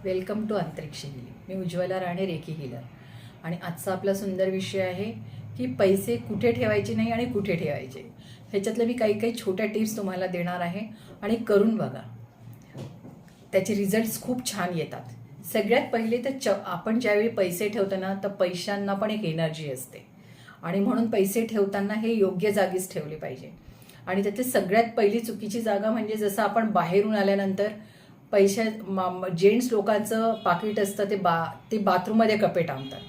Welcome to अंतरिक्ष healing. मी Ujjwala Rane, recce healer. आणि आजचा आपला सुंदर विषय आहे की पैसे कुठे ठेवायचे नाही आणि कुठे ठेवायचे. ह्याच्यातलं मी काही छोट्या टिप्स तुम्हाला देणार आहे आणि करून बघा. त्याचे रिझल्ट्स खूप छान येतात. सगळ्यात पहिले तर आपण ज्यावेळी पैसे ठेवतो ना, तर पैशांना पण एक एनर्जी असते आणि म्हणून पैसे ठेवताना हे योग्य जागीच ठेवले पाहिजे. आणि त्यातली सगळ्यात पहिली चुकीची जागा म्हणजे जसं आपण बाहेरून आल्यानंतर जेंट्स लोकांचं पाकिट असतं ते बाथरूममध्ये कपडे टांगतात.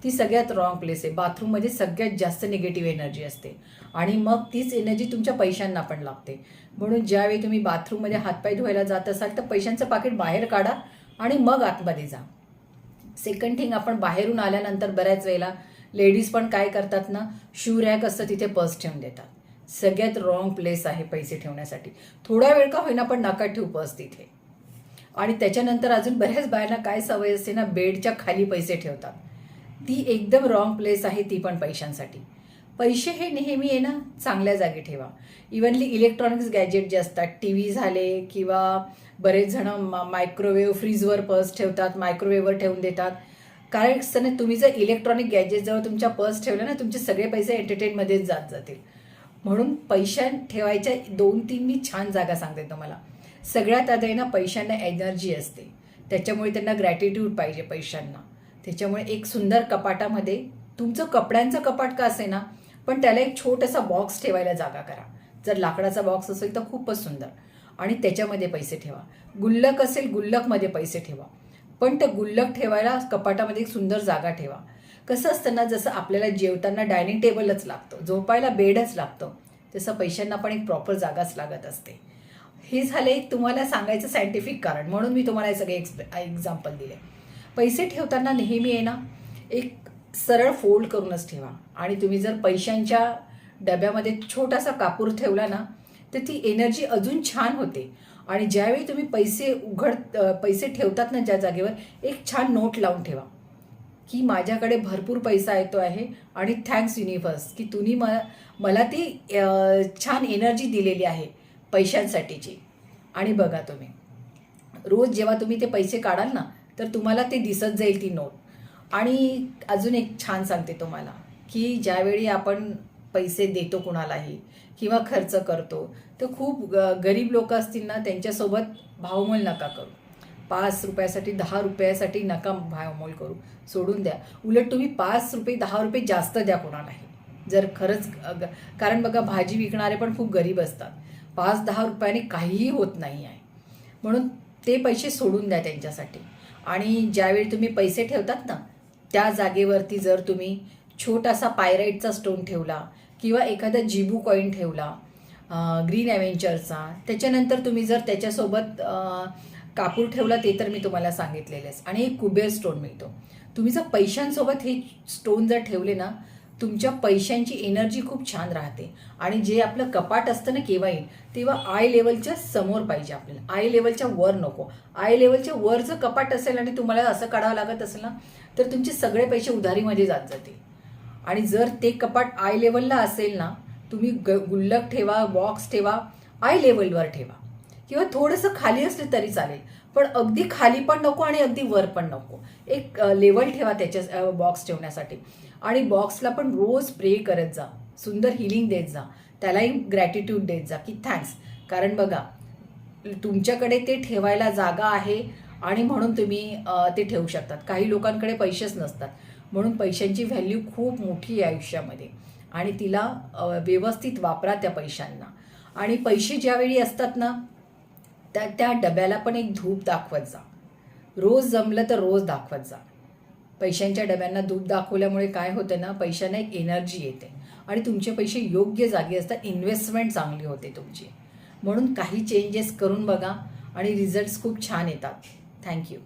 ती सगळ्यात रॉंग प्लेस आहे. बाथरूममध्ये सगळ्यात जास्त निगेटिव्ह एनर्जी असते आणि मग तीच एनर्जी तुमच्या पैशांना पण लागते. म्हणून ज्यावेळी तुम्ही बाथरूममध्ये हातपाय धुवायला जात असाल तर पैशांचं पाकिट बाहेर काढा आणि मग आतमध्ये जा. सेकंड थिंग, आपण बाहेरून आल्यानंतर बऱ्याच वेळेला लेडीज पण काय करतात ना, शू रॅक असतं तिथे पर्स ठेवून देतात. सगळ्यात रॉंग प्लेस आहे पैसे ठेवण्यासाठी. थोडा वेळ का होईना पण नका ठेवू पर्स तिथे. आणि त्याच्यानंतर अजून बऱ्याच बायांना काय सवय असते ना, बेडच्या खाली पैसे ठेवतात. ती एकदम रॉंग प्लेस आहे ती पण पैशांसाठी. पैसे हे नेहमी आहे ना चांगल्या जागी ठेवा. इव्हनली इलेक्ट्रॉनिक्स गॅजेट जे असतात, टी व्ही झाले किंवा बरेच जण मायक्रोवेव्ह फ्रीजवर पर्स ठेवतात, मायक्रोवेव्हवर ठेवून देतात. कारण असताना तुम्ही जर इलेक्ट्रॉनिक गॅजेटजवळ तुमच्या पर्स ठेवलं ना, तुमचे सगळे पैसे एंटरटेनमध्येच जात जातील. म्हणून पैशा ठेवायच्या 2-3 मी छान जागा सांगते तुम्हाला. सगळ्यात आधी ना पैशांना एनर्जी असते, त्याच्यामुळे त्यांना ग्रॅटिट्यूड पाहिजे पैशांना. त्याच्यामुळे एक सुंदर कपाटामध्ये तुमचं कपड्यांचं कपाट का असे ना, पण त्याला एक छोटासा बॉक्स ठेवायला जागा करा. जर लाकडाचा बॉक्स असेल तर खूपच सुंदर. आणि त्याच्यामध्ये पैसे ठेवा. गुल्लक असेल, गुल्लकमध्ये पैसे ठेवा. पण ते गुल्लक ठेवायला कपाटामध्ये एक सुंदर जागा ठेवा. कसं असतं ना, जसं आपल्याला जेवताना डायनिंग टेबलच लागतं, झोपायला बेडच लागतं, तसं पैशांना पण एक प्रॉपर जागाच लागत असते. हे झाले एक तुम्हाला सांगायचं सायंटिफिक कारण, म्हणून मी तुम्हाला हे सगळे एक्झाम्पल दिले. पैसे ठेवताना नेहमी आहे ना, एक सरळ फोल्ड करूनच ठेवा. आणि तुम्ही जर पैशांच्या डब्यामध्ये छोटासा कापूर ठेवला ना, तर ती एनर्जी अजून छान होते. आणि ज्यावेळी तुम्ही पैसे ठेवतात ना ज्या जागेवर, एक छान नोट लावून ठेवा की माझ्याकडे भरपूर पैसा येतो आहे आणि थँक्स युनिव्हर्स की तुम्ही मला ती छान एनर्जी दिलेली आहे पैशांसाठीची. आणि बघा, तुम्ही रोज जेव्हा तुम्ही ते पैसे काढाल ना, तर तुम्हाला ते दिसत जाईल ती नोट. आणि अजून एक छान सांगते तुम्हाला की ज्यावेळी आपण पैसे देतो कुणालाही किंवा खर्च करतो, तर खूप गरीब लोक असतील ना, त्यांच्यासोबत भावमोल नका करू. 5 रुपयासाठी 10 रुपयासाठी नका भावमोल करू, सोडून द्या. उलट तुम्ही 5 रुपये 10 रुपये जास्त द्या कोणालाही, जर खरंच. कारण बघा, भाजी विकणारे पण खूप गरीब असतात. 5-10 रुपयाने काहीही होत नाही आहे. म्हणून ते पैसे सोडून द्या त्यांच्यासाठी. आणि ज्यावेळी तुम्ही पैसे ठेवतात ना, त्या जागेवरती जर तुम्ही छोटासा पायराईटचा स्टोन ठेवला किंवा एखादा जिबू कॉईन ठेवला, ग्रीन ॲव्हेंचरचा, त्याच्यानंतर तुम्ही जर त्याच्यासोबत कापूर ठेवला, ते तर मी तुम्हाला सांगितलेलेच. आणि एक कुबेर स्टोन मिळतो. तुम्ही जर पैशांसोबत हे स्टोन जर ठेवले ना, तुमच्या पैशांची एनर्जी खूप छान राहते. आणि जे आपलं कपाट असतं ना केव्हाही, तेव्हा आय लेवलच्या समोर पाहिजे आपल्याला, आय लेवलच्या वर नको. आय लेवलच्या वर जर कपाट असेल आणि तुम्हाला असं काढावं लागत असेल ना, तर तुमचे सगळे पैसे उधारीमध्ये जात जातील. आणि जर ते कपाट आय लेवलला असेल ना, तुम्ही गुल्लक ठेवा, बॉक्स ठेवा, आय लेवलवर ठेवा. किंवा थोडंसं खाली असले तरी चालेल, पण अगदी खाली पण नको आणि अगदी वर पण नको. एक लेवल ठेवा त्याच्या बॉक्स ठेवण्यासाठी. आणि बॉक्सला पण रोज प्रे करत जा, सुंदर हिलिंग देत जा, त्यालाही ग्रॅटिट्यूड देत जा की थँक्स. कारण बघा, तुमच्याकडे ते ठेवायला जागा आहे आणि म्हणून तुम्ही ते ठेवू शकतात. काही लोकांकडे पैसेच नसतात, म्हणून पैशांची व्हॅल्यू खूप मोठी आहे आयुष्यामध्ये. आणि तिला व्यवस्थित वापरा त्या पैशांना. आणि पैसे ज्यावेळी असतात ना, त्या डब्याला पण एक धूप दाखवत जा. रोज जमलं तर रोज दाखवत जा. पैशांच्या डब्यांना धूप दाखवल्यामुळे काय होतं ना, पैशांना एक एनर्जी येते आणि तुमचे पैसे योग्य जागी असतात. इन्व्हेस्टमेंट चांगली होते तुमची. म्हणून काही चेंजेस करून बघा आणि रिझल्ट्स खूप छान येतात. थँक्यू.